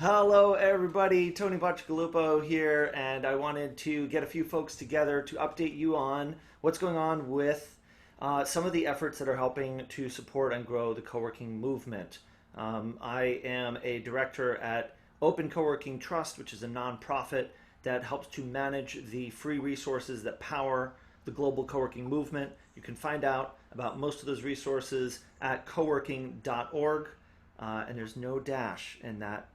Hello, everybody. Tony Baccigalupo here, and I wanted to get a few folks together to update you on what's going on with some of the efforts that are helping to support and grow the co-working movement. I am a director at Open Co-working Trust, which is a nonprofit that helps to manage the free resources that power the global co-working movement. You can find out about most of those resources at coworking.org, and there's no dash in that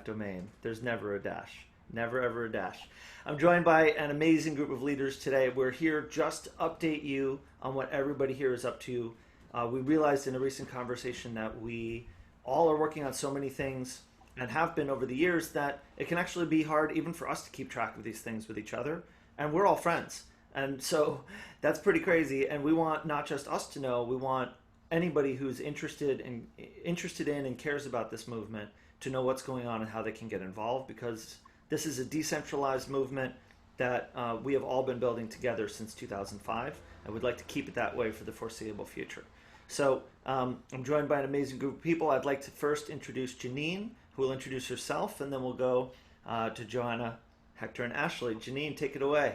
domain. There's never a dash. Never ever a dash. I'm joined by an amazing group of leaders today. We're here just to update you on what everybody here is up to. We realized in a recent conversation that we all are working on so many things and have been over the years that it can actually be hard even for us to keep track of these things with each other. And we're all friends. And so that's pretty crazy. And we want not just us to know, we want anybody who's interested in and cares about this movement to know what's going on and how they can get involved, because this is a decentralized movement that we have all been building together since 2005, and we'd like to keep it that way for the foreseeable future. So I'm joined by an amazing group of people. I'd like to first introduce Janine, who will introduce herself, and then we'll go to Joanna, Hector, and Ashley. Janine, take it away.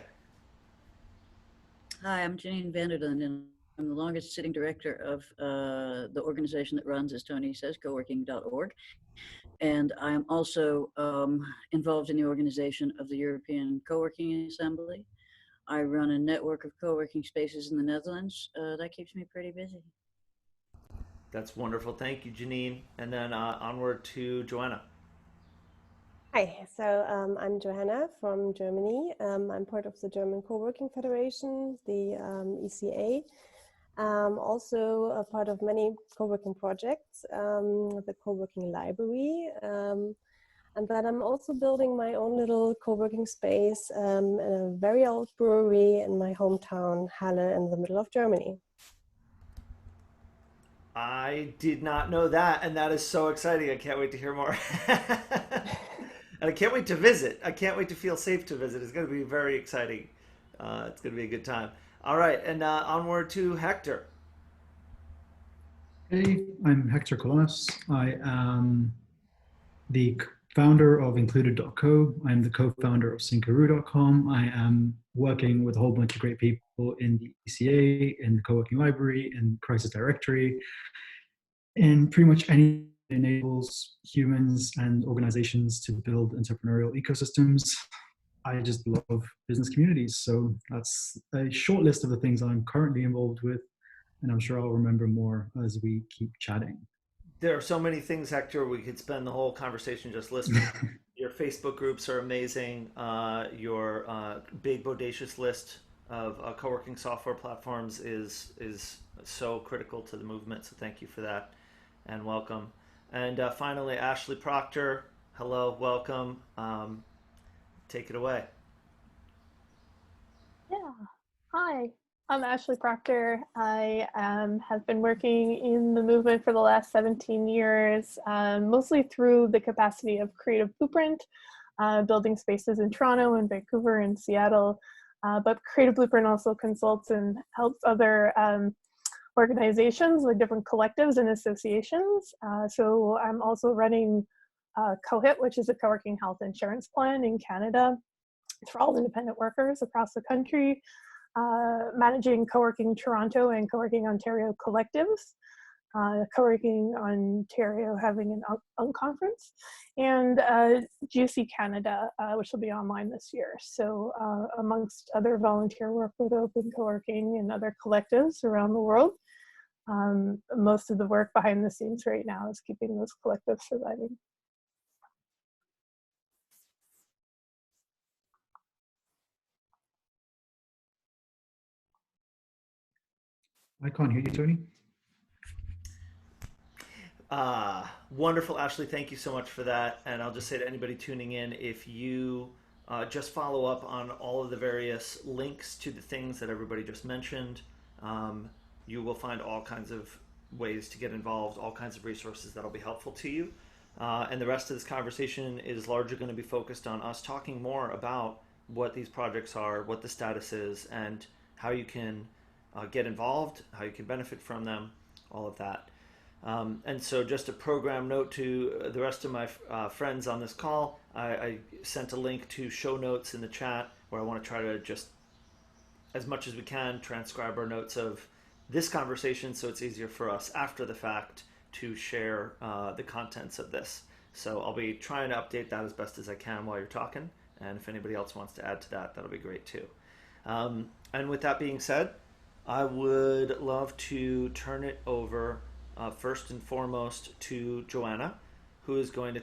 Hi, I'm Janine Vanderden, and I'm the longest sitting director of the organization that runs, as Tony says, coworking.org. And I'm also involved in the organization of the European Co-working Assembly. I run a network of co-working spaces in the Netherlands. That keeps me pretty busy. That's wonderful. Thank you, Janine. And then onward to Joanna. Hi, so I'm Johanna from Germany. I'm part of the German Co-working Federation, the ECA. Also a part of many co-working projects, the Coworking Library, and that I'm also building my own little co-working space in a very old brewery in my hometown, Halle, in the middle of Germany. I did not know that, and that is so exciting. I can't wait to hear more. And I can't wait to visit. I can't wait to feel safe to visit. It's going to be very exciting. It's going to be a good time. All right, and onward to Hector. Hey, I'm Hector Colonis. I am the founder of Included.co. I'm the co-founder of Syncaroo.com. I am working with a whole bunch of great people in the ECA, in the Co-working Library, in Crisis Directory, in pretty much any that enables humans and organizations to build entrepreneurial ecosystems. I just love business communities. So that's a short list of the things I'm currently involved with, and I'm sure I'll remember more as we keep chatting. There are so many things, Hector. We could spend the whole conversation just listening. Your Facebook groups are amazing. Your big, bodacious list of co-working software platforms is so critical to the movement. So thank you for that, and welcome. And finally, Ashley Proctor. Hello, welcome. Take it away. Yeah. Hi, I'm Ashley Proctor. I have been working in the movement for the last 17 years, mostly through the capacity of Creative Blueprint, building spaces in Toronto and Vancouver and Seattle. But Creative Blueprint also consults and helps other organizations like different collectives and associations. So I'm also running COHIT, which is a co-working health insurance plan in Canada for all independent workers across the country, managing Co-working Toronto and Co-working Ontario collectives, Co-working Ontario having an unconference, and Juicy Canada, which will be online this year. So amongst other volunteer work with Open Co-working and other collectives around the world, most of the work behind the scenes right now is keeping those collectives surviving. I can't hear you, Tony. Wonderful, Ashley. Thank you so much for that. And I'll just say to anybody tuning in, if you just follow up on all of the various links to the things that everybody just mentioned, you will find all kinds of ways to get involved, all kinds of resources that'll be helpful to you. And the rest of this conversation is largely going to be focused on us talking more about what these projects are, what the status is, and how you can get involved, how you can benefit from them, all of that. And so just a program note to the rest of my friends on this call, I sent a link to show notes in the chat where I want to try to just, as much as we can, transcribe our notes of this conversation so it's easier for us after the fact to share the contents of this. So I'll be trying to update that as best as I can while you're talking. And if anybody else wants to add to that, that'll be great too. And with that being said, I would love to turn it over first and foremost to Joanna, who is going to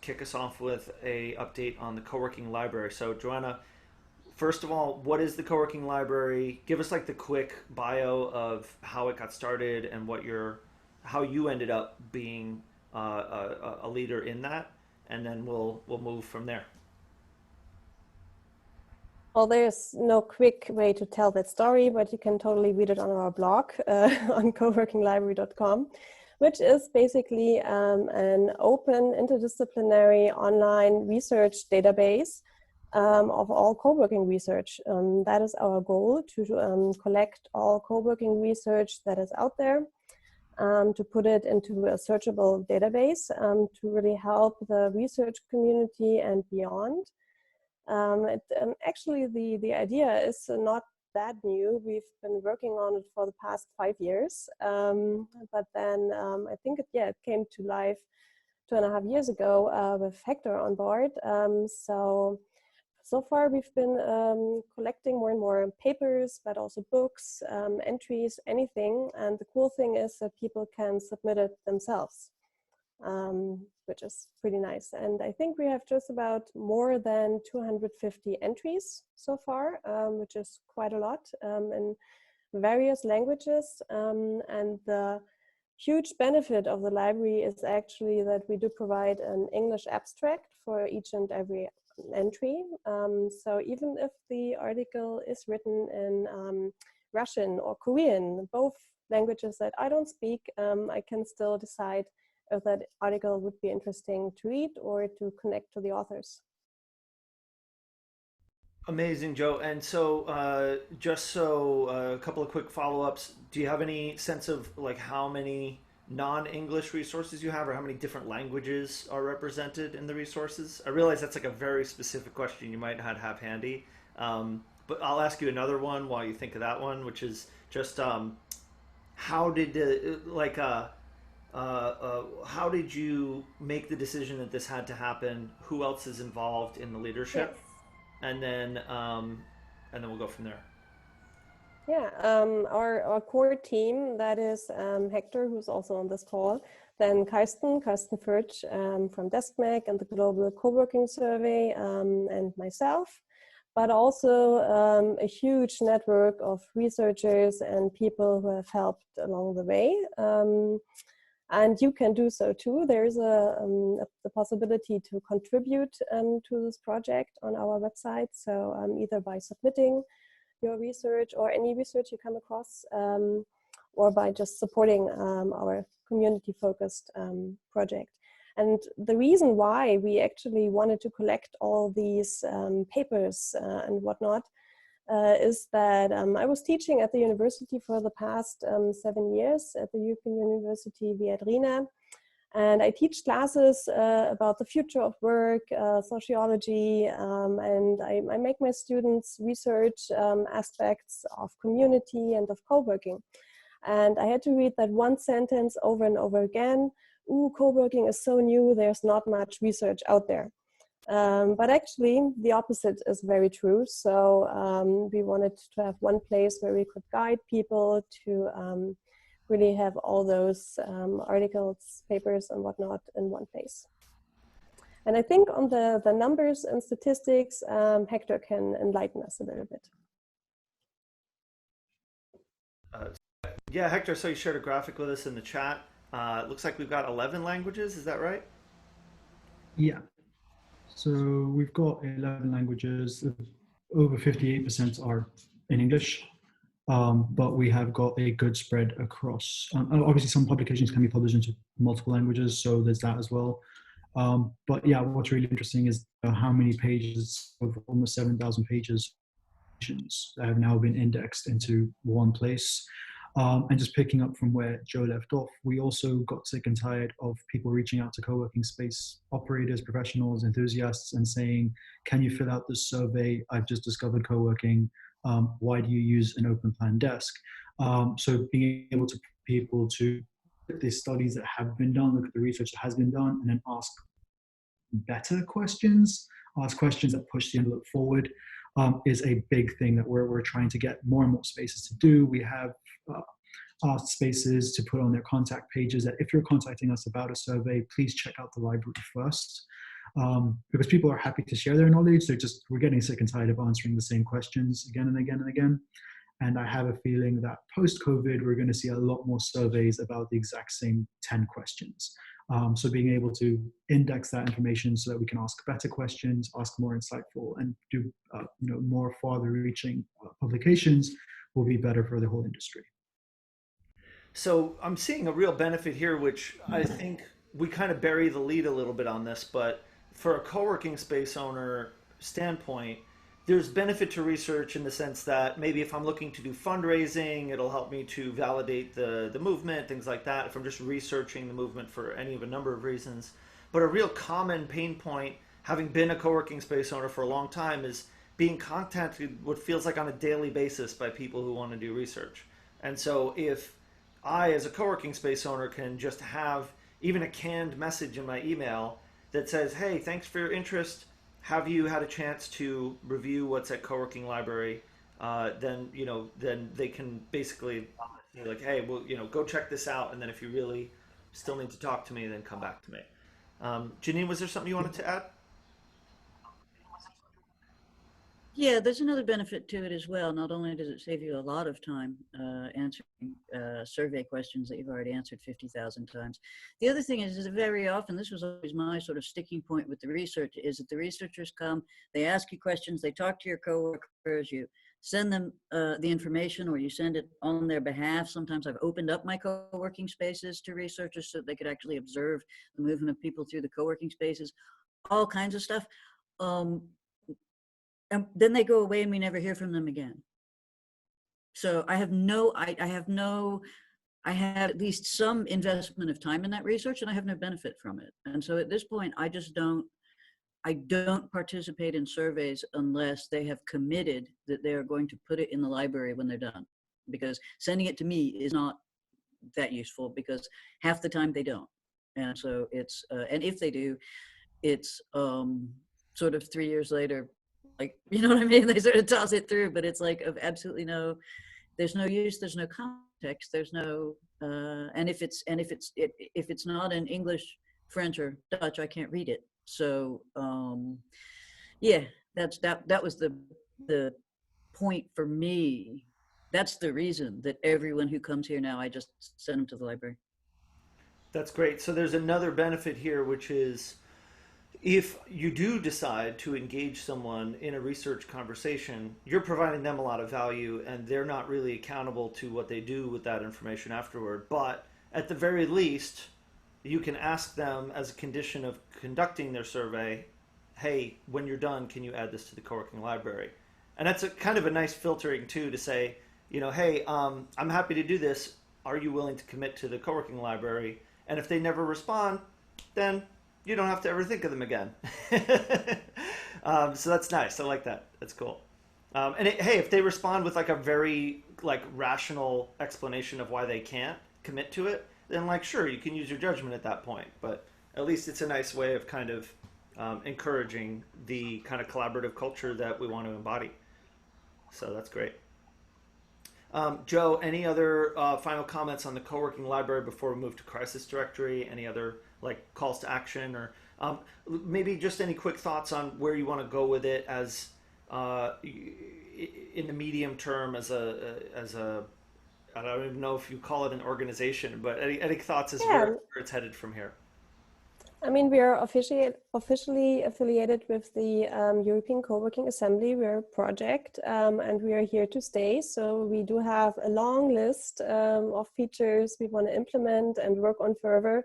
kick us off with a update on the Coworking Library. So Joanna, first of all, what is the Coworking Library? Give us like the quick bio of how it got started and how you ended up being a leader in that, and then we'll move from there. Well, there's no quick way to tell that story, but you can totally read it on our blog on coworkinglibrary.com, which is basically an open interdisciplinary online research database of all co-working research. That is our goal, to collect all co-working research that is out there, to put it into a searchable database, to really help the research community and beyond. Actually, the idea is not that new. We've been working on it for the past 5 years, but then I think it came to life 2.5 years ago with Hector on board. So far we've been collecting more and more papers, but also books, entries, anything. And the cool thing is that people can submit it themselves, which is pretty nice. And I think we have just about more than 250 entries so far, which is quite a lot, in various languages. And the huge benefit of the library is actually that we do provide an English abstract for each and every entry. So even if the article is written in Russian or Korean, both languages that I don't speak, I can still decide if that article would be interesting to read or to connect to the authors. Amazing, Joe. And so just so a couple of quick follow-ups, do you have any sense of like how many non-English resources you have, or how many different languages are represented in the resources? I realize that's like a very specific question you might not have handy, but I'll ask you another one while you think of that one, which is just how did how did you make the decision that this had to happen? Who else is involved in the leadership? Yes. And then we'll go from there. Yeah, our core team, that is Hector, who's also on this call, then Karsten Furch from DeskMag and the Global Coworking Survey, and myself, but also a huge network of researchers and people who have helped along the way. And you can do so too. There's the possibility to contribute to this project on our website. So either by submitting your research or any research you come across, or by just supporting our community-focused project. And the reason why we actually wanted to collect all these papers and whatnot is that I was teaching at the university for the past 7 years at the European University Viadrina. And I teach classes about the future of work, sociology, and I make my students research aspects of community and of co-working. And I had to read that one sentence over and over again. Ooh, co-working is so new, there's not much research out there. But actually, the opposite is very true. So we wanted to have one place where we could guide people to really have all those articles, papers, and whatnot in one place. And I think on the numbers and statistics, Hector can enlighten us a little bit. Yeah, Hector, so you shared a graphic with us in the chat. It looks like we've got 11 languages, is that right? Yeah. So we've got 11 languages. Over 58% are in English, but we have got a good spread across. Obviously, some publications can be published into multiple languages, so there's that as well. But yeah, what's really interesting is how many pages, of almost 7,000 pages, that have now been indexed into one place. And just picking up from where Joe left off, we also got sick and tired of people reaching out to co-working space operators, professionals, enthusiasts, and saying, can you fill out this survey? I've just discovered co-working. Why do you use an open plan desk? So being able to people to look at the studies that have been done, look at the research that has been done, and then ask better questions, ask questions that push the envelope forward, is a big thing that we're trying to get more and more spaces to do. We have asked spaces to put on their contact pages that if you're contacting us about a survey, please check out the library first. Because people are happy to share their knowledge. We're getting sick and tired of answering the same questions again and again and again. And I have a feeling that post-COVID, we're going to see a lot more surveys about the exact same 10 questions. So being able to index that information so that we can ask better questions, ask more insightful, and do more farther-reaching publications will be better for the whole industry. So I'm seeing a real benefit here, which I think we kind of bury the lead a little bit on this, but for a co-working space owner standpoint, there's benefit to research in the sense that maybe if I'm looking to do fundraising, it'll help me to validate the movement, things like that, if I'm just researching the movement for any of a number of reasons. But a real common pain point, having been a co-working space owner for a long time, is being contacted what feels like on a daily basis by people who want to do research. And so if I, as a co-working space owner, can just have even a canned message in my email that says, hey, thanks for your interest. Have you had a chance to review what's at Coworking Library? Then they can basically be like, hey, well, go check this out. And then if you really still need to talk to me, then come back to me. Janine, was there something you wanted to add? Yeah, there's another benefit to it as well. Not only does it save you a lot of time answering survey questions that you've already answered 50,000 times. The other thing is that very often, this was always my sort of sticking point with the research, is that the researchers come, they ask you questions, they talk to your coworkers, you send them the information or you send it on their behalf. Sometimes I've opened up my co-working spaces to researchers so they could actually observe the movement of people through the co-working spaces, all kinds of stuff. And then they go away and we never hear from them again. So I have at least some investment of time in that research and I have no benefit from it. And so at this point, I don't participate in surveys unless they have committed that they are going to put it in the library when they're done, because sending it to me is not that useful because half the time they don't. And so it's, and if they do, it's sort of 3 years later, like, you know what I mean? They sort of toss it through, but it's like of absolutely there's no use, there's no context, there's no, and if it's not in English, French, or Dutch, I can't read it. So, yeah, that was the point for me. That's the reason that everyone who comes here now, I just send them to the library. That's great. So there's another benefit here, which is, if you do decide to engage someone in a research conversation, you're providing them a lot of value and they're not really accountable to what they do with that information afterward. But at the very least, you can ask them as a condition of conducting their survey, hey, when you're done, can you add this to the co-working library? And that's a kind of a nice filtering too, to say, hey, I'm happy to do this. Are you willing to commit to the co-working library? And if they never respond, then you don't have to ever think of them again. So that's nice. I like that. That's cool. Hey, if they respond with like a very rational explanation of why they can't commit to it, then sure, you can use your judgment at that point. But at least it's a nice way of kind of encouraging the kind of collaborative culture that we want to embody. So that's great. Joe, any other final comments on the co-working library before we move to crisis directory? Any other calls to action, or maybe just any quick thoughts on where you want to go with it as in the medium term as a I don't even know if you call it an organization, but any thoughts as where it's headed from here? I mean, we are officially affiliated with the European Coworking Assembly. We're a project and we are here to stay. So we do have a long list of features we want to implement and work on further.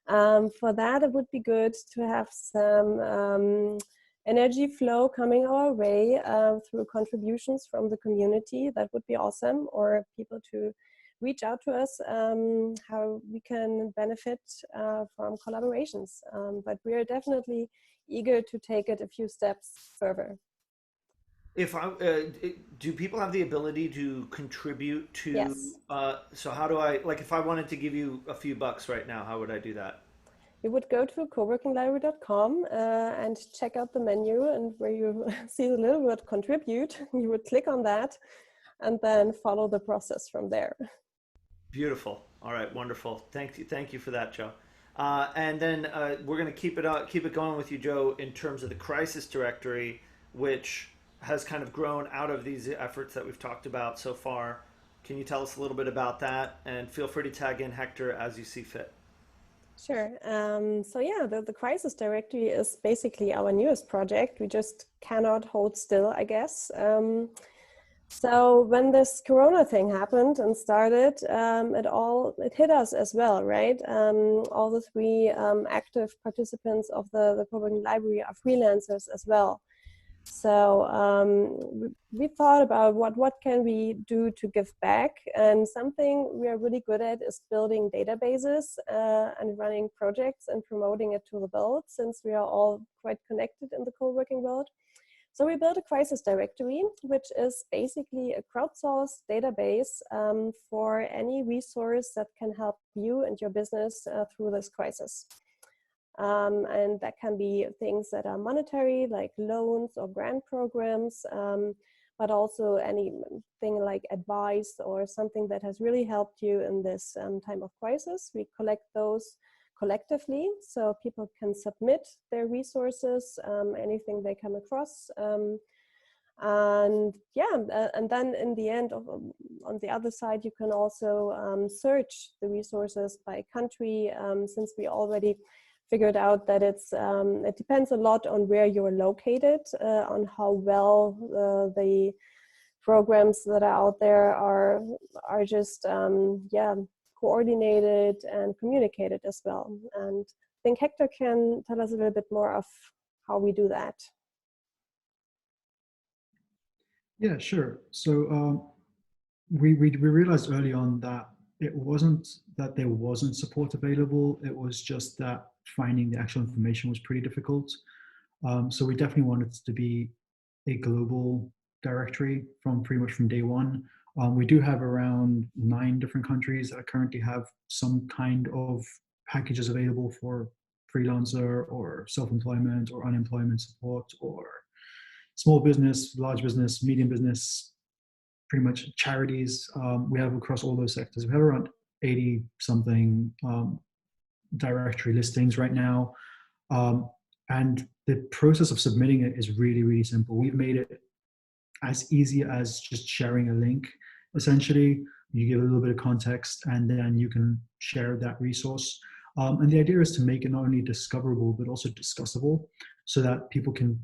For that, it would be good to have some energy flow coming our way through contributions from the community. That would be awesome, or people to reach out to us how we can benefit from collaborations. But we are definitely eager to take it a few steps further. If I do, people have the ability to contribute to? Yes. So how do I, like, if I wanted to give you a few bucks right now, how would I do that? You would go to coworkinglibrary.com and check out the menu, and where you see the little word contribute, you would click on that and then follow the process from there. Beautiful. All right, wonderful. Thank you for that, Joe. And then we're going to keep it going with you, Joe, in terms of the crisis directory, which has kind of grown out of these efforts that we've talked about so far. Can you tell us a little bit about that? And feel free to tag in Hector as you see fit. Sure. So yeah, the crisis directory is basically our newest project. We just cannot hold still, I guess. So when this Corona thing happened and started, it hit us as well, right? All the three active participants of the Coworking Library are freelancers as well. So we thought about what can we do to give back, and something we are really good at is building databases and running projects and promoting it to the world, since we are all quite connected in the co-working world. So we built a crisis directory, which is basically a crowdsourced database for any resource that can help you and your business through this crisis. And that can be things that are monetary, like loans or grant programs, but also anything like advice or something that has really helped you in this time of crisis. We collect those collectively, so people can submit their resources, anything they come across. And yeah, and then in the end, on the other side, you can also search the resources by country, since we already figured out that it depends a lot on where you're located, on how well the programs that are out there are just coordinated and communicated as well. And I think Hector can tell us a little bit more of how we do that. Yeah, sure. So we realized early on that it wasn't that there wasn't support available. It was just that finding the actual information was pretty difficult. So we definitely wanted it to be a global directory from pretty much from day one. We do have around 9 different countries that currently have some kind of packages available for freelancer or self-employment or unemployment support or small business, large business, medium business, pretty much charities. We have across all those sectors. We have around 80 something directory listings right now. And the process of submitting it is really, really simple. We've made it as easy as just sharing a link. Essentially, you give a little bit of context and then you can share that resource. And the idea is to make it not only discoverable, but also discussable, so that people can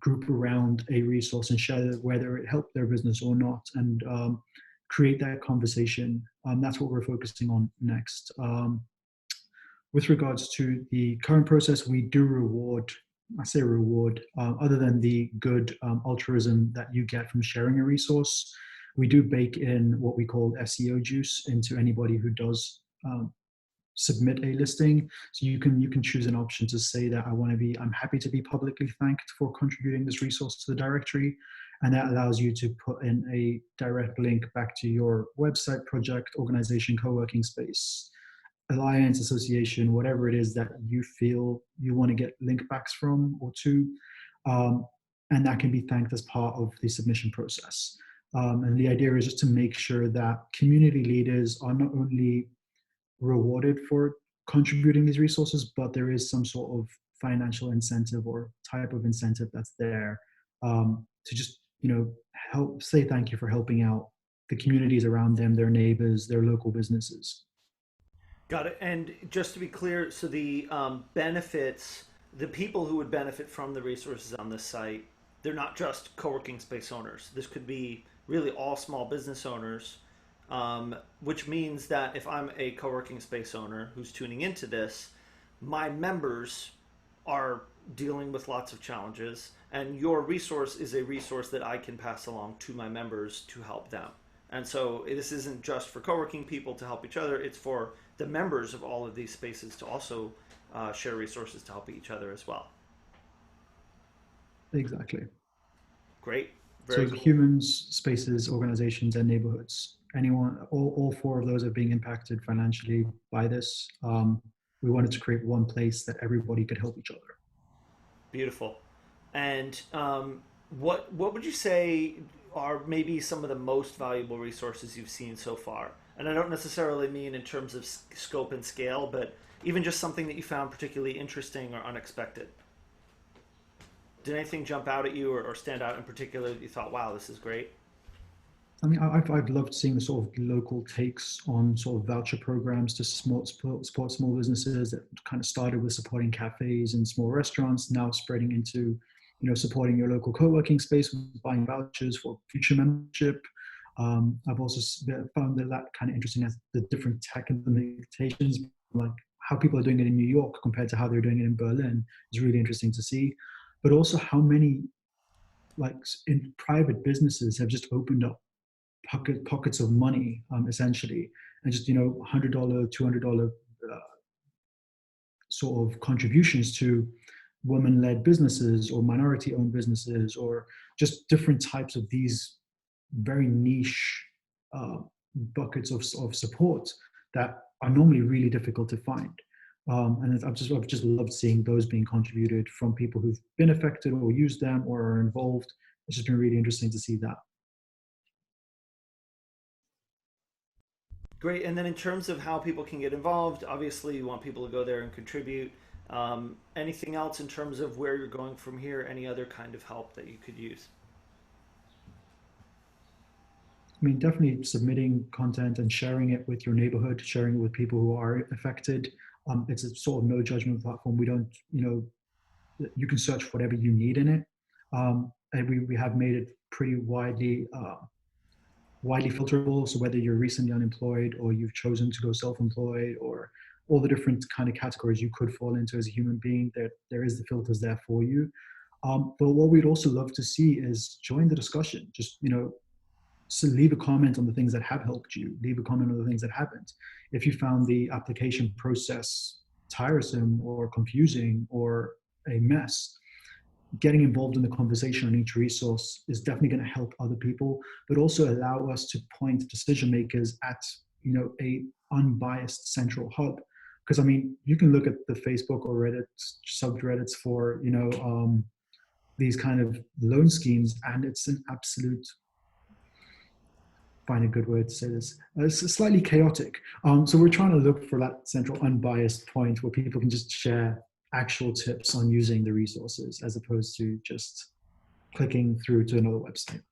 group around a resource and share whether it helped their business or not, and create that conversation. That's what we're focusing on next. With regards to the current process, we do reward, I say reward, other than the good altruism that you get from sharing a resource, we do bake in what we call SEO juice into anybody who does submit a listing. So you can choose an option to say that I'm happy to be publicly thanked for contributing this resource to the directory. And that allows you to put in a direct link back to your website, project, organization, co-working space, alliance, association, whatever it is that you feel you want to get link backs from or to. And that can be thanked as part of the submission process. And the idea is just to make sure that community leaders are not only rewarded for contributing these resources, but there is some sort of financial incentive or type of incentive that's there to just, help say thank you for helping out the communities around them, their neighbors, their local businesses. Got it. And just to be clear, so the benefits, the people who would benefit from the resources on this site, they're not just co-working space owners. This could be really all small business owners, which means that if I'm a co-working space owner who's tuning into this, my members are dealing with lots of challenges, and your resource is a resource that I can pass along to my members to help them. And so this isn't just for co-working people to help each other, it's for the members of all of these spaces to also share resources to help each other as well. Exactly. Great. So Very cool. humans, spaces, organizations, and neighborhoods, anyone, all four of those are being impacted financially by this. We wanted to create one place that everybody could help each other. Beautiful. And what would you say are maybe some of the most valuable resources you've seen so far? And I don't necessarily mean in terms of scope and scale, but even just something that you found particularly interesting or unexpected. Did anything jump out at you or stand out in particular that you thought, wow, this is great? I mean, I've loved seeing the sort of local takes on sort of voucher programs to support small businesses that kind of started with supporting cafes and small restaurants, now spreading into, supporting your local co-working space with buying vouchers for future membership. I've also found that kind of interesting as the different tech implementations, like how people are doing it in New York compared to how they're doing it in Berlin is really interesting to see. But also how many, like in private businesses, have just opened up pockets of money, essentially, and just $100, $200 sort of contributions to women-led businesses or minority-owned businesses, or just different types of these very niche buckets of support that are normally really difficult to find. And I've just loved seeing those being contributed from people who've been affected or used them or are involved. It's just been really interesting to see that. Great. And then in terms of how people can get involved, obviously you want people to go there and contribute. Anything else in terms of where you're going from here? Any other kind of help that you could use? I mean, definitely submitting content and sharing it with your neighborhood, sharing it with people who are affected. It's a sort of no judgment platform. We don't, you can search for whatever you need in it. And we have made it pretty widely filterable. So whether you're recently unemployed or you've chosen to go self-employed, or all the different kind of categories you could fall into as a human being, there is the filters there for you. But what we'd also love to see is join the discussion. Just, so leave a comment on the things that have helped you. Leave a comment on the things that haven't. If you found the application process tiresome or confusing or a mess, getting involved in the conversation on each resource is definitely going to help other people, but also allow us to point decision makers at, a unbiased central hub. Because I mean, you can look at the Facebook or Reddit subreddits for, these kind of loan schemes, and it's an absolute, find a good word to say this, it's slightly chaotic. So we're trying to look for that central unbiased point where people can just share actual tips on using the resources as opposed to just clicking through to another website.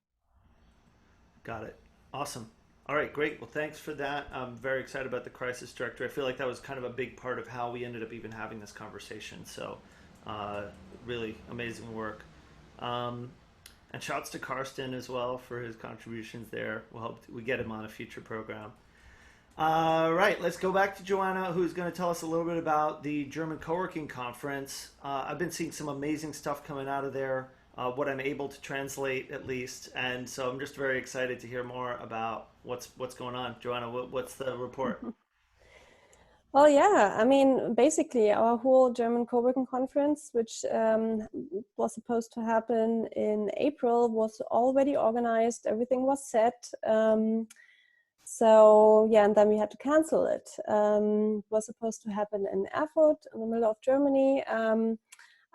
Got it. Awesome. All right, great. Well, thanks for that. I'm very excited about the crisis directory. I feel like that was kind of a big part of how we ended up even having this conversation. So really amazing work. And shouts to Karsten as well for his contributions there. We'll hope we get him on a future program. Right, let's go back to Joanna, who's going to tell us a little bit about the German Co-working Conference. I've been seeing some amazing stuff coming out of there, what I'm able to translate at least, and so I'm just very excited to hear more about what's going on. Joanna, what's the report? Well, yeah, I mean, basically our whole German co-working conference, which was supposed to happen in April, was already organized. Everything was set. So yeah, and then we had to cancel it. It was supposed to happen in Erfurt, in the middle of Germany.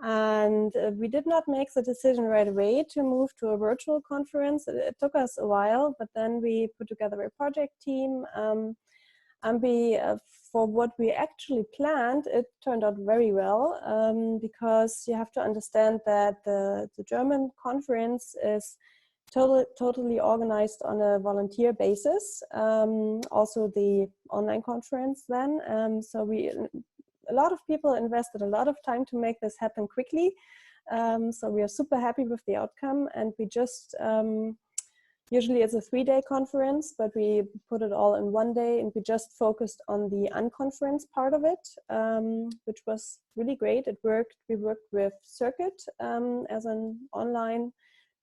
And we did not make the decision right away to move to a virtual conference. It took us a while, but then we put together a project team. And for what we actually planned, it turned out very well, because you have to understand that the German conference is totally organized on a volunteer basis. Also the online conference then. So a lot of people invested a lot of time to make this happen quickly. So we are super happy with the outcome, and we just, usually it's a 3-day conference, but we put it all in 1 day, and we just focused on the unconference part of it, which was really great. It worked. We worked with Circuit as an online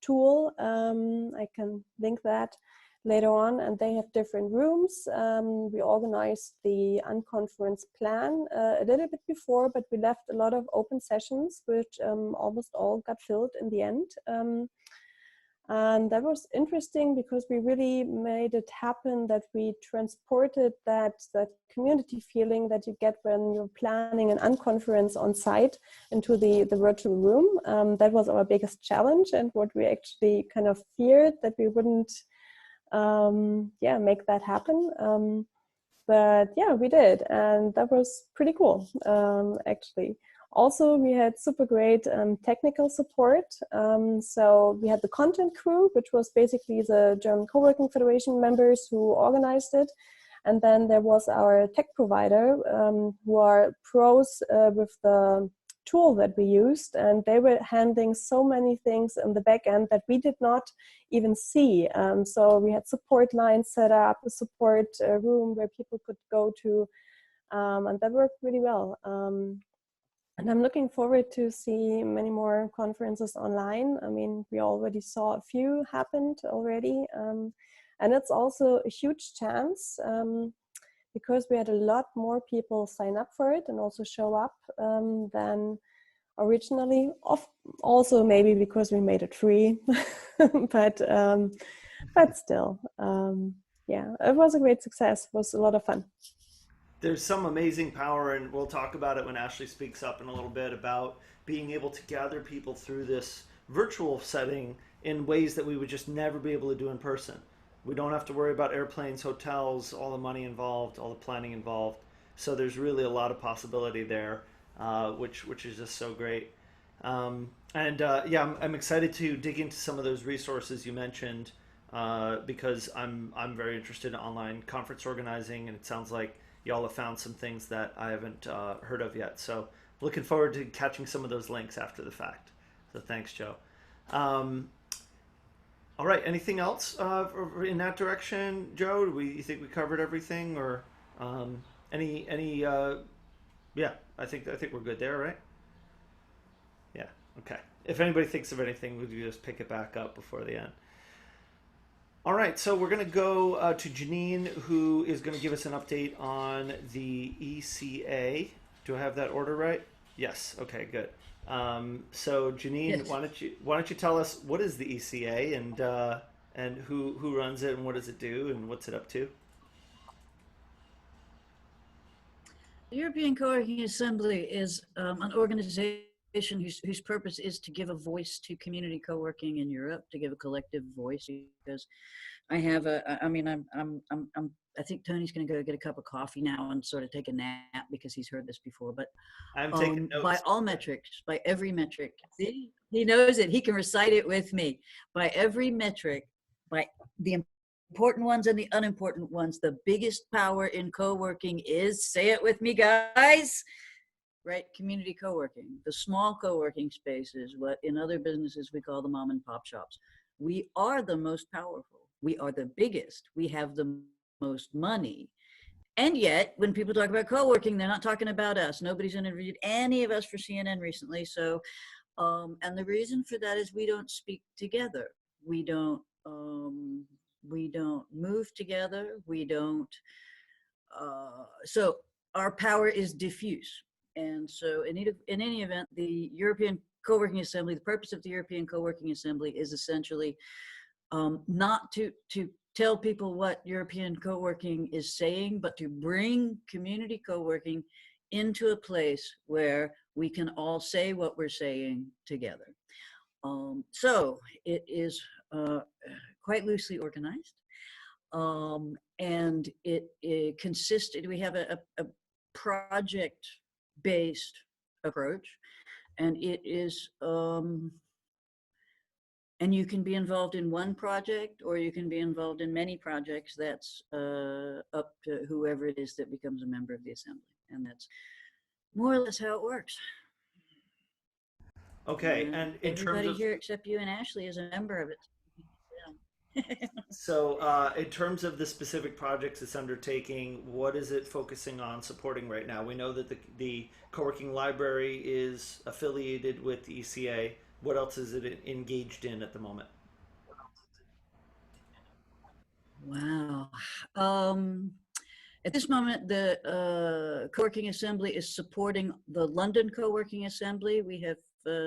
tool. I can link that later on, and they have different rooms. We organized the unconference plan a little bit before, but we left a lot of open sessions, which almost all got filled in the end. And that was interesting because we really made it happen, that we transported that community feeling that you get when you're planning an unconference on site into the virtual room. That was our biggest challenge, and what we actually kind of feared, that we wouldn't make that happen. But yeah, we did, and that was pretty cool, actually. Also, we had super great technical support. So we had the content crew, which was basically the German Coworking Federation members who organized it. And then there was our tech provider, who are pros with the tool that we used. And they were handling so many things in the back end that we did not even see. So we had support lines set up, a support room where people could go to, and that worked really well. And I'm looking forward to see many more conferences online. I mean, we already saw a few happened already. And it's also a huge chance, because we had a lot more people sign up for it and also show up than originally. Also maybe because we made it free, but still, yeah, it was a great success. It was a lot of fun. There's some amazing power, and we'll talk about it when Ashley speaks up in a little bit, about being able to gather people through this virtual setting in ways that we would just never be able to do in person. We don't have to worry about airplanes, hotels, all the money involved, all the planning involved. So there's really a lot of possibility there, which is just so great. I'm excited to dig into some of those resources you mentioned, because I'm very interested in online conference organizing, and it sounds like y'all have found some things that I haven't heard of yet. So looking forward to catching some of those links after the fact. So thanks, Joe. All right, anything else in that direction, Joe? You think we covered everything, or yeah, I think we're good there, right? Yeah, okay. If anybody thinks of anything, we'll just pick it back up before the end. All right, so we're going to go to Janine, who is going to give us an update on the ECA. Do I have that order right? Yes. Okay, good. So Janine, Yes. why don't you tell us what is the ECA, and who runs it, and what does it do, and what's it up to? The European Co-working Assembly is an organization whose purpose is to give a voice to community co-working in Europe, to give a collective voice. Because I have I think Tony's going to go get a cup of coffee now and sort of take a nap, because he's heard this before. But I'm taking notes. by all metrics, by every metric, see, he knows it. He can recite it with me. By every metric, by the important ones and the unimportant ones, the biggest power in co-working is, say it with me, guys, right? Community co-working, the small co-working spaces, what in other businesses we call the mom and pop shops. We are the most powerful. We are the biggest. We have the most money. And yet, when people talk about co-working, they're not talking about us. Nobody's interviewed any of us for CNN recently. So, and the reason for that is we don't speak together. We don't move together. We don't, so our power is diffuse. And so in any event, the European Co-working Assembly, the purpose of the European Co-working Assembly is essentially not to tell people what European co-working is saying, but to bring community co-working into a place where we can all say what we're saying together. So it is quite loosely organized, and it consisted, we have a project-based approach, and it is, and you can be involved in one project, or you can be involved in many projects. That's up to whoever it is that becomes a member of the assembly. And that's more or less how it works. Okay, and in everybody terms of here except you and Ashley is a member of it. Yeah. so, in terms of the specific projects it's undertaking, what is it focusing on supporting right now? We know that the Coworking Library is affiliated with the ECA. What else is it engaged in at the moment? Wow. At this moment, the Co-working Assembly is supporting the London Co-working Assembly. We have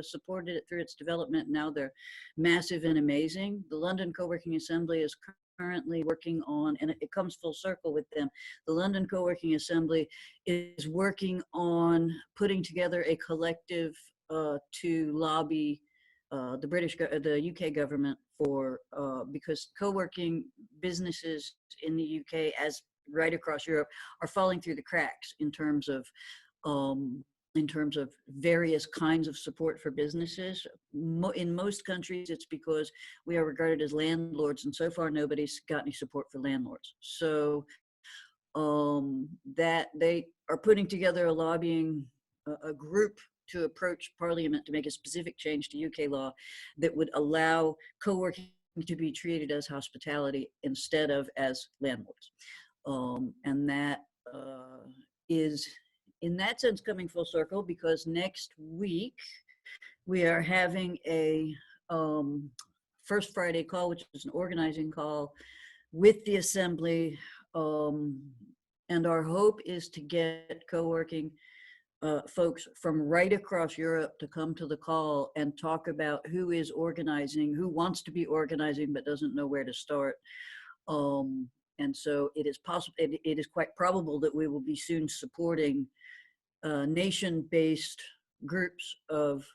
supported it through its development. Now they're massive and amazing. The London Co-working Assembly is currently working on, and it comes full circle with them, the London Co-working Assembly is working on putting together a collective to lobby the UK government for, because co-working businesses in the UK, as right across Europe, are falling through the cracks in terms of various kinds of support for businesses. In most countries, it's because we are regarded as landlords, and so far nobody's got any support for landlords. So that they are putting together a lobbying a group to approach Parliament to make a specific change to UK law that would allow co-working to be treated as hospitality instead of as landlords. And that is, in that sense, coming full circle, because next week we are having a First Friday call, which is an organizing call with the Assembly. And our hope is to get co-working folks from right across Europe to come to the call and talk about who is organizing, who wants to be organizing but doesn't know where to start. And so it is possible, it is quite probable that we will be soon supporting nation-based groups of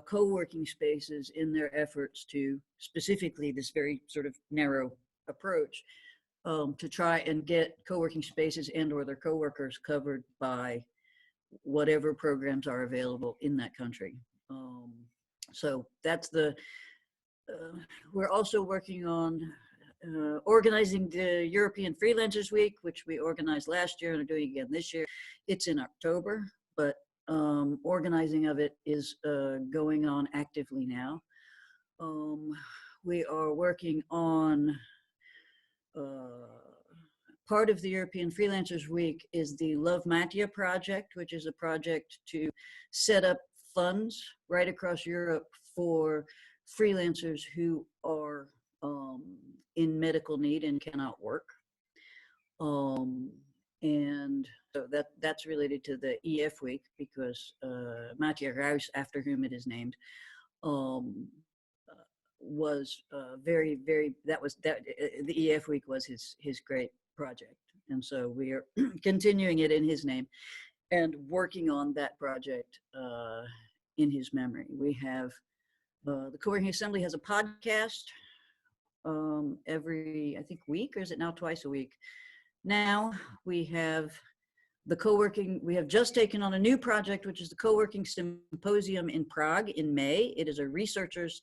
co-working spaces in their efforts to, specifically this very sort of narrow approach, to try and get co-working spaces and or their co-workers covered by whatever programs are available in that country. So that's the, we're also working on organizing the European Freelancers Week, which we organized last year and are doing again this year. It's in October, but organizing of it is going on actively now. We are working on part of the European Freelancers Week is the Love Matia project, which is a project to set up funds right across Europe for freelancers who are in medical need and cannot work. And so that's related to the EF week, because Matia Ruijs, after whom it is named, was very, very, the EF week was his great project. And so we are continuing it in his name and working on that project in his memory. We have, the Co-working Assembly has a podcast every, I think, week, or is it now twice a week? Now we have the co-working, we have just taken on a new project, which is the Co-working Symposium in Prague in May. It is a researchers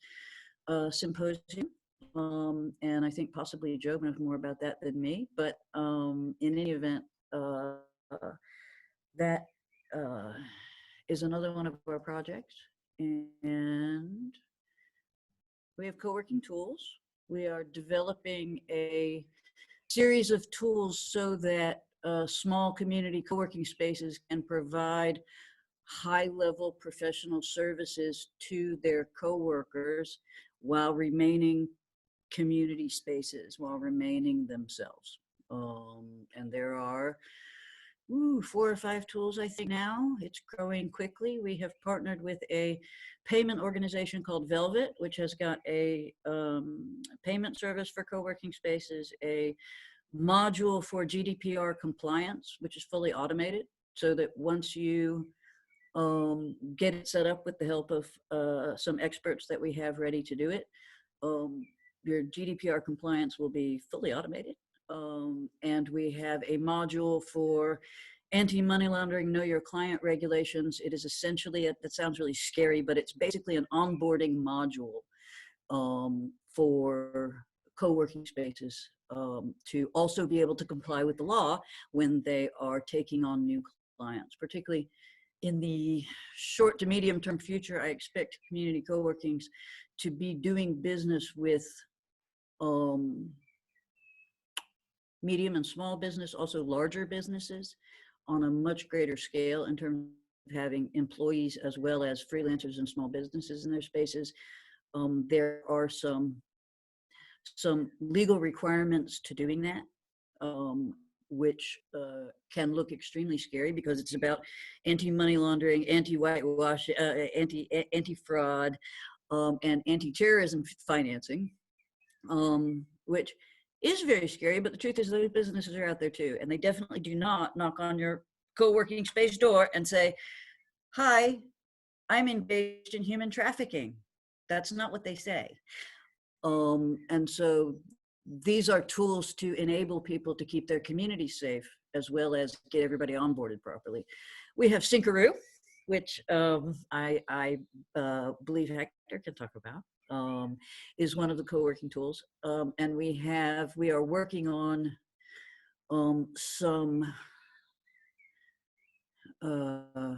symposium. And I think possibly Joe knows more about that than me, but in any event, that is another one of our projects. And we have co-working tools. We are developing a series of tools so that small community co-working spaces can provide high-level professional services to their co-workers while remaining community spaces, while remaining themselves. And there are 4 or 5 tools, I think now. It's growing quickly. We have partnered with a payment organization called Velvet, which has got a payment service for co-working spaces, a module for GDPR compliance, which is fully automated, so that once you get it set up with the help of some experts that we have ready to do it, your GDPR compliance will be fully automated. And we have a module for anti-money laundering, know your client regulations. It is essentially, that sounds really scary, but it's basically an onboarding module for co-working spaces to also be able to comply with the law when they are taking on new clients. Particularly in the short to medium term future, I expect community co-workings to be doing business with medium and small business, also larger businesses on a much greater scale in terms of having employees as well as freelancers and small businesses in their spaces. There are some some legal requirements to doing that, which can look extremely scary because it's about anti-money laundering, anti-whitewash, anti-fraud, and anti-terrorism financing, which is very scary. But the truth is those businesses are out there too, and they definitely do not knock on your co-working space door and say, "Hi, I'm engaged in human trafficking." That's not what they say. And so these are tools to enable people to keep their communities safe, as well as get everybody onboarded properly. We have Syncaroo, which I believe Hector can talk about, is one of the co-working tools. And we are working on some, how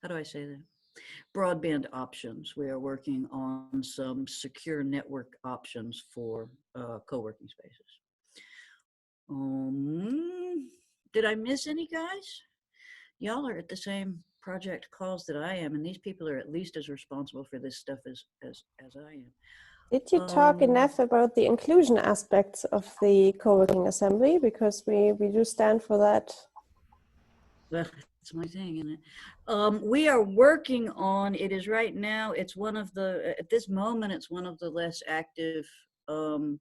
do I say that? Broadband options. We are working on some secure network options for co-working spaces. Did I miss any, guys? Y'all are at the same project calls that I am, and these people are at least as responsible for this stuff as I am. Did you talk enough about the inclusion aspects of the co-working assembly? Because we do stand for that. Well, it's my thing, isn't it? We are working on, it is right now, it's one of the, at this moment, it's one of the less active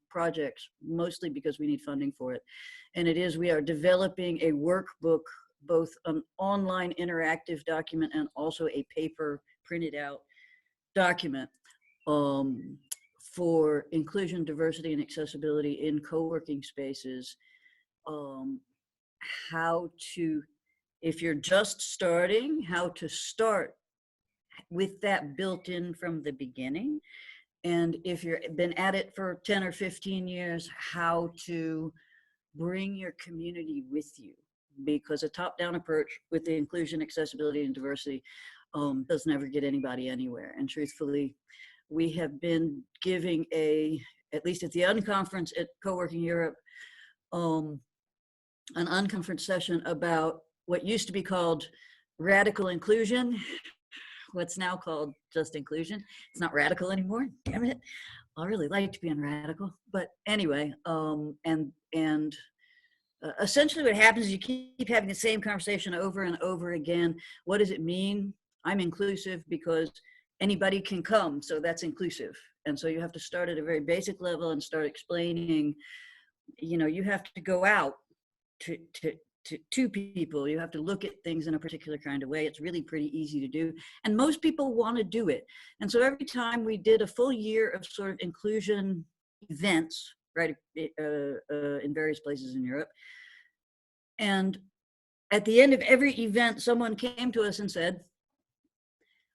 projects, mostly because we need funding for it. And it is, we are developing a workbook, both an online interactive document and also a paper printed out document for inclusion, diversity, and accessibility in co-working spaces. How to, if you're just starting, how to start with that built in from the beginning. And if you've been at it for 10 or 15 years, how to bring your community with you. Because a top-down approach with the inclusion, accessibility, and diversity does never get anybody anywhere. And truthfully, we have been giving at least at the unconference at Co-working Europe, an unconference session about what used to be called radical inclusion, what's now called just inclusion. It's not radical anymore, damn it. I really like to be radical, but anyway, essentially what happens is you keep having the same conversation over and over again. What does it mean? I'm inclusive because anybody can come, so that's inclusive. And so you have to start at a very basic level and start explaining, you know, you have to go out to people. You have to look at things in a particular kind of way. It's really pretty easy to do. And most people want to do it. And so every time we did a full year of sort of inclusion events, right, in various places in Europe. And at the end of every event, someone came to us and said,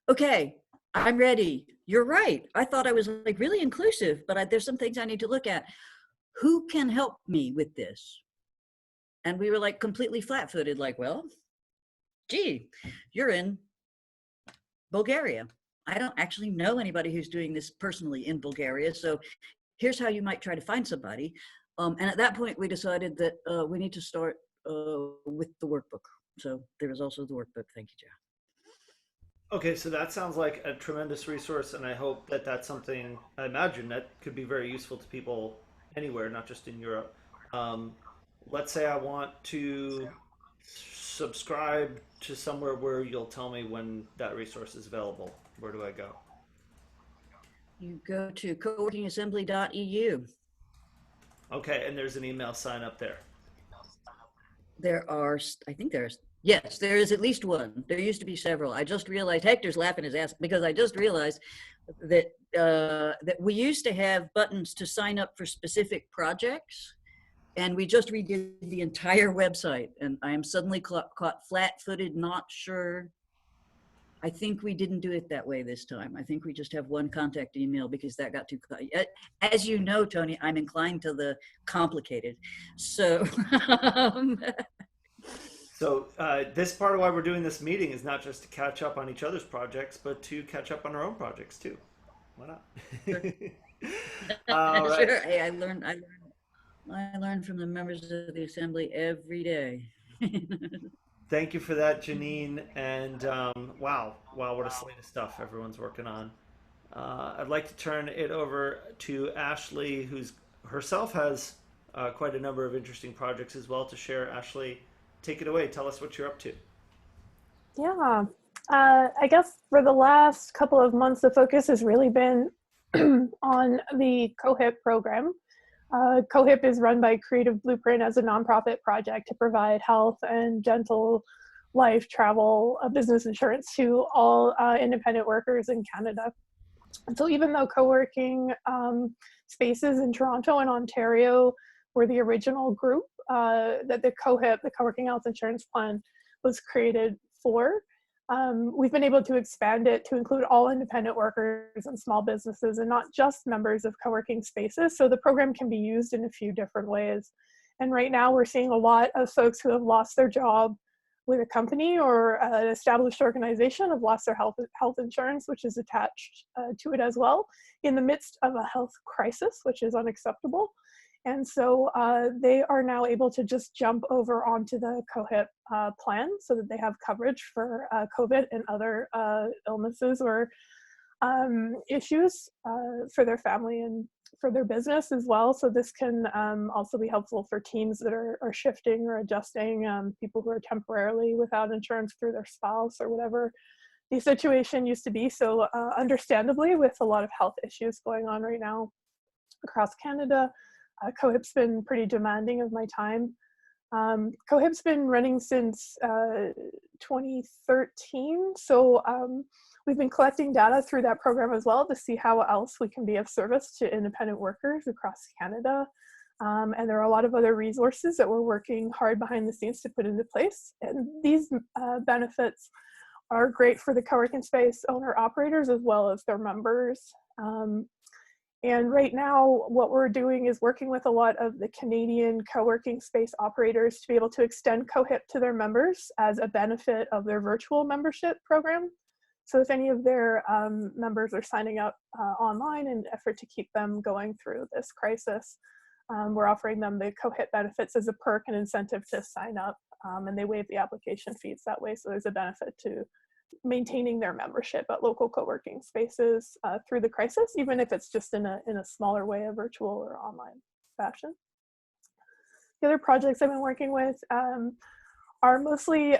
okay, I'm ready. You're right. I thought I was like really inclusive, but there's some things I need to look at. Who can help me with this? And we were like completely flat-footed, like, well, gee, you're in Bulgaria. I don't actually know anybody who's doing this personally in Bulgaria. So here's how you might try to find somebody. And at that point, we decided that we need to start with the workbook. So there is also the workbook. Thank you, Joe. Okay, so that sounds like a tremendous resource, and I hope that that's something, I imagine, that could be very useful to people anywhere, not just in Europe. Let's say I want to subscribe to somewhere where you'll tell me when that resource is available. Where do I go? You go to coworkingassembly.eu. Okay, and there's an email sign up there. There are, I think there's, yes, there is at least one. There used to be several. I just realized, Hector's laughing his ass because I just realized that that we used to have buttons to sign up for specific projects, and we just redid the entire website. And I am suddenly caught flat-footed, not sure. I think we didn't do it that way this time. I think we just have one contact email because that got too, as you know, Tony, I'm inclined to the complicated. So, this part of why we're doing this meeting is not just to catch up on each other's projects, but to catch up on our own projects too. Why not? Sure. Right. Sure. Hey, I learn from the members of the assembly every day. Thank you for that, Janine. And wow, what a slate of stuff everyone's working on. I'd like to turn it over to Ashley, who's herself has quite a number of interesting projects as well to share. Ashley, take it away. Tell us what you're up to. Yeah, I guess for the last couple of months, the focus has really been on the COHIP program. COHIP is run by Creative Blueprint as a nonprofit project to provide health and dental, life, travel, business insurance to all independent workers in Canada. And so even though co-working spaces in Toronto and Ontario were the original group that the COHIP, the Co-working Health Insurance Plan, was created for, we've been able to expand it to include all independent workers and small businesses and not just members of co-working spaces. So the program can be used in a few different ways. And right now we're seeing a lot of folks who have lost their job with a company or an established organization have lost their health insurance, which is attached to it as well, in the midst of a health crisis, which is unacceptable. And so they are now able to just jump over onto the COHIP plan so that they have coverage for COVID and other illnesses or issues for their family and for their business as well. So this can also be helpful for teams that are shifting or adjusting, people who are temporarily without insurance through their spouse or whatever the situation used to be. So understandably, with a lot of health issues going on right now across Canada, COHIP's been pretty demanding of my time. COHIP's been running since 2013. So we've been collecting data through that program as well to see how else we can be of service to independent workers across Canada. And there are a lot of other resources that we're working hard behind the scenes to put into place. And these benefits are great for the co-working space owner operators as well as their members. And right now, what we're doing is working with a lot of the Canadian co-working space operators to be able to extend COHIP to their members as a benefit of their virtual membership program. So if any of their members are signing up online in an effort to keep them going through this crisis, we're offering them the COHIP benefits as a perk and incentive to sign up, and they waive the application fees that way. So there's a benefit to maintaining their membership at local co-working spaces through the crisis, even if it's just in a smaller way, a virtual or online fashion. The other projects I've been working with are mostly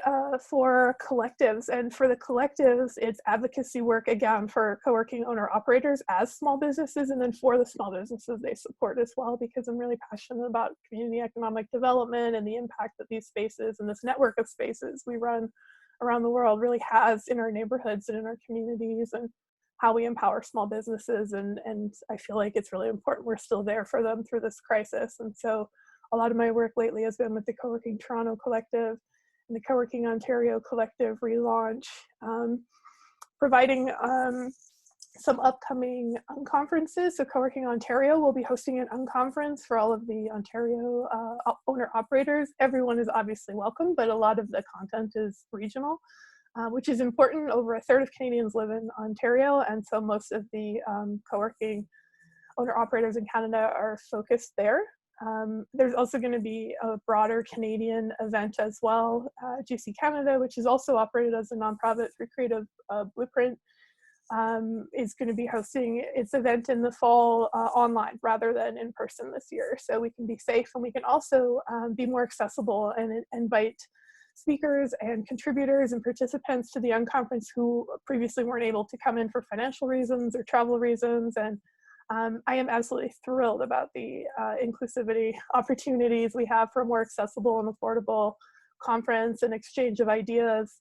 for collectives, and for the collectives, it's advocacy work again for co-working owner operators as small businesses, and then for the small businesses they support as well, because I'm really passionate about community economic development and the impact that these spaces and this network of spaces we run around the world really has in our neighborhoods and in our communities, and how we empower small businesses. And I feel like it's really important we're still there for them through this crisis. And so a lot of my work lately has been with the Co-working Toronto Collective and the Co-working Ontario Collective relaunch, providing some upcoming conferences. So Co-working Ontario will be hosting an unconference for all of the Ontario owner operators. Everyone is obviously welcome, but a lot of the content is regional, which is important. Over a third of Canadians live in Ontario, and so most of the co-working owner operators in Canada are focused there. There's also going to be a broader Canadian event as well. GC Canada, which is also operated as a nonprofit through Creative Blueprint, is going to be hosting its event in the fall online rather than in person this year. So we can be safe, and we can also be more accessible and invite speakers and contributors and participants to the unconference who previously weren't able to come in for financial reasons or travel reasons. And I am absolutely thrilled about the inclusivity opportunities we have for a more accessible and affordable conference and exchange of ideas.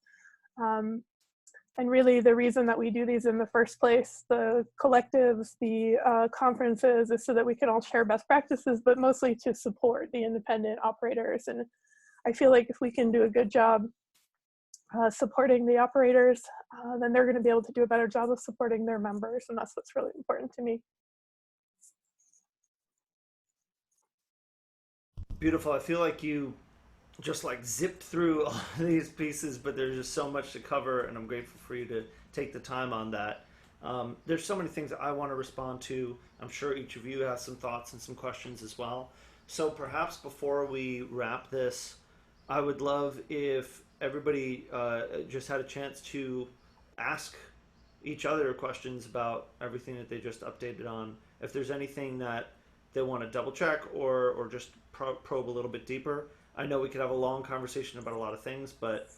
And really the reason that we do these in the first place, the collectives, the conferences, is so that we can all share best practices, but mostly to support the independent operators. And I feel like if we can do a good job supporting the operators, then they're going to be able to do a better job of supporting their members. And that's what's really important to me. Beautiful. I feel like you just like zipped through all these pieces, but there's just so much to cover, and I'm grateful for you to take the time on that. There's so many things that I want to respond to. I'm sure each of you has some thoughts and some questions as well. So perhaps before we wrap this, I would love if everybody just had a chance to ask each other questions about everything that they just updated on. If there's anything that they want to double check or just probe a little bit deeper, I know we could have a long conversation about a lot of things, but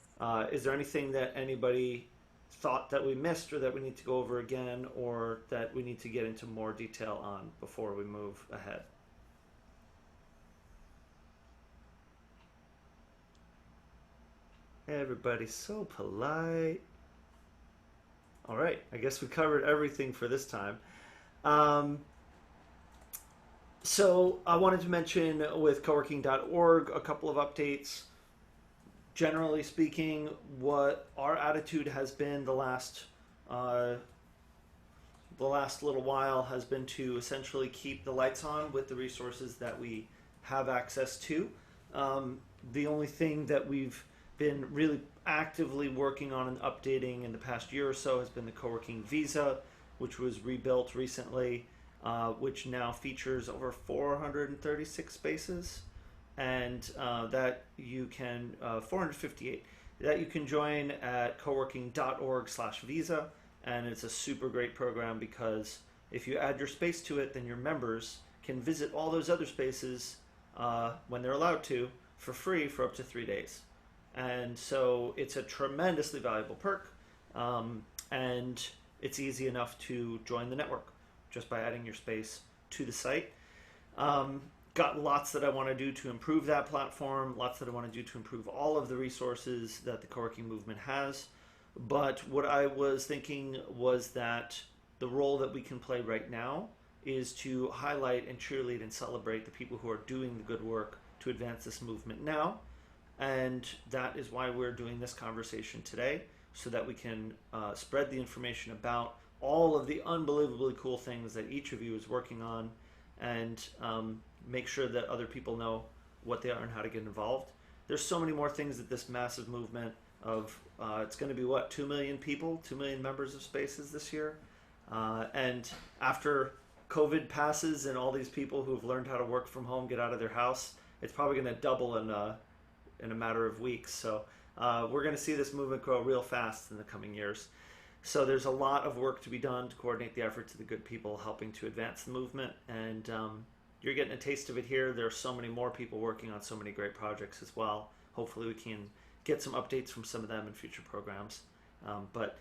is there anything that anybody thought that we missed or that we need to go over again or that we need to get into more detail on before we move ahead? Everybody's so polite. All right, I guess we covered everything for this time. So I wanted to mention with coworking.org a couple of updates. Generally speaking, what our attitude has been the last little while has been to essentially keep the lights on with the resources that we have access to. The only thing that we've been really actively working on and updating in the past year or so has been the Coworking Visa, which was rebuilt recently, which now features over 436 spaces, and that you can 458 that you can join at coworking.org/visa, and it's a super great program because if you add your space to it, then your members can visit all those other spaces when they're allowed to for free for up to 3 days. And so it's a tremendously valuable perk, and it's easy enough to join the network just by adding your space to the site. Got lots that I want to do to improve that platform, lots that I want to do to improve all of the resources that the co-working movement has. But what I was thinking was that the role that we can play right now is to highlight and cheerlead and celebrate the people who are doing the good work to advance this movement now. And that is why we're doing this conversation today, so that we can spread the information about all of the unbelievably cool things that each of you is working on, and make sure that other people know what they are and how to get involved. There's so many more things that this massive movement of, it's going to be what, 2 million people, 2 million members of Spaces this year. And after COVID passes and all these people who've learned how to work from home get out of their house, it's probably going to double in a matter of weeks. So we're going to see this movement grow real fast in the coming years. So there's a lot of work to be done to coordinate the efforts of the good people helping to advance the movement. And you're getting a taste of it here. There are so many more people working on so many great projects as well. Hopefully we can get some updates from some of them in future programs. But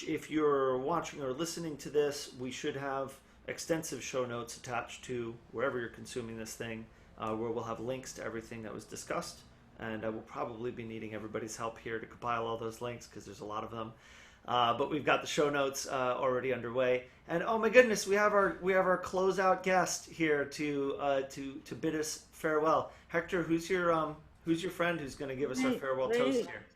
if you're watching or listening to this, we should have extensive show notes attached to wherever you're consuming this thing, where we'll have links to everything that was discussed. And I will probably be needing everybody's help here to compile all those links because there's a lot of them. But we've got the show notes already underway. And oh my goodness, we have our closeout guest here to bid us farewell. Hector, who's your friend who's going to give us our farewell toast here?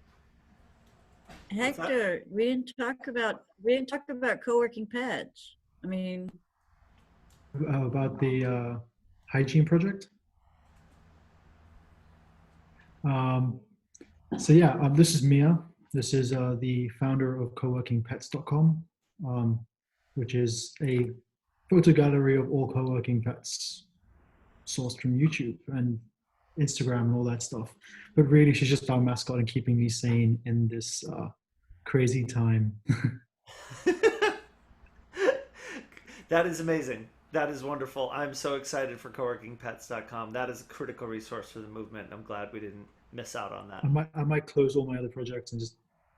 Hector, we didn't talk about co-working pads. I mean, about the hygiene project. So yeah, this is Mia. This is the founder of coworkingpets.com, which is a photo gallery of all co-working pets sourced from YouTube and Instagram and all that stuff. But really, she's just our mascot and keeping me sane in this crazy time. That is amazing. That is wonderful. I'm so excited for coworkingpets.com. That is a critical resource for the movement. I'm glad we didn't miss out on that. I might close all my other projects and just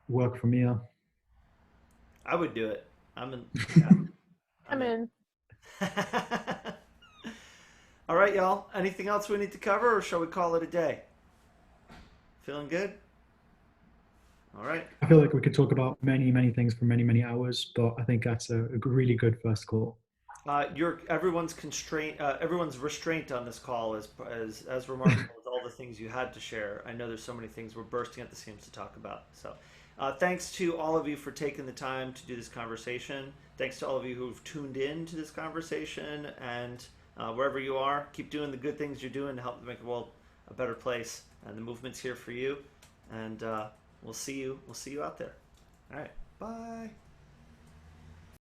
work for Mia. I would do it. I'm in. Yeah, I'm in. All right, y'all. Anything else we need to cover, or shall we call it a day? Feeling good? All right. I feel like we could talk about many, many things for many, many hours, but I think that's a really good first call. Everyone's restraint on this call is as remarkable as all the things you had to share. I know there's so many things we're bursting at the seams to talk about. So thanks to all of you for taking the time to do this conversation. Thanks to all of you who've tuned in to this conversation, and wherever you are, keep doing the good things you're doing to help make the world a better place. And the movement's here for you. And we'll see you out there. All right. Bye.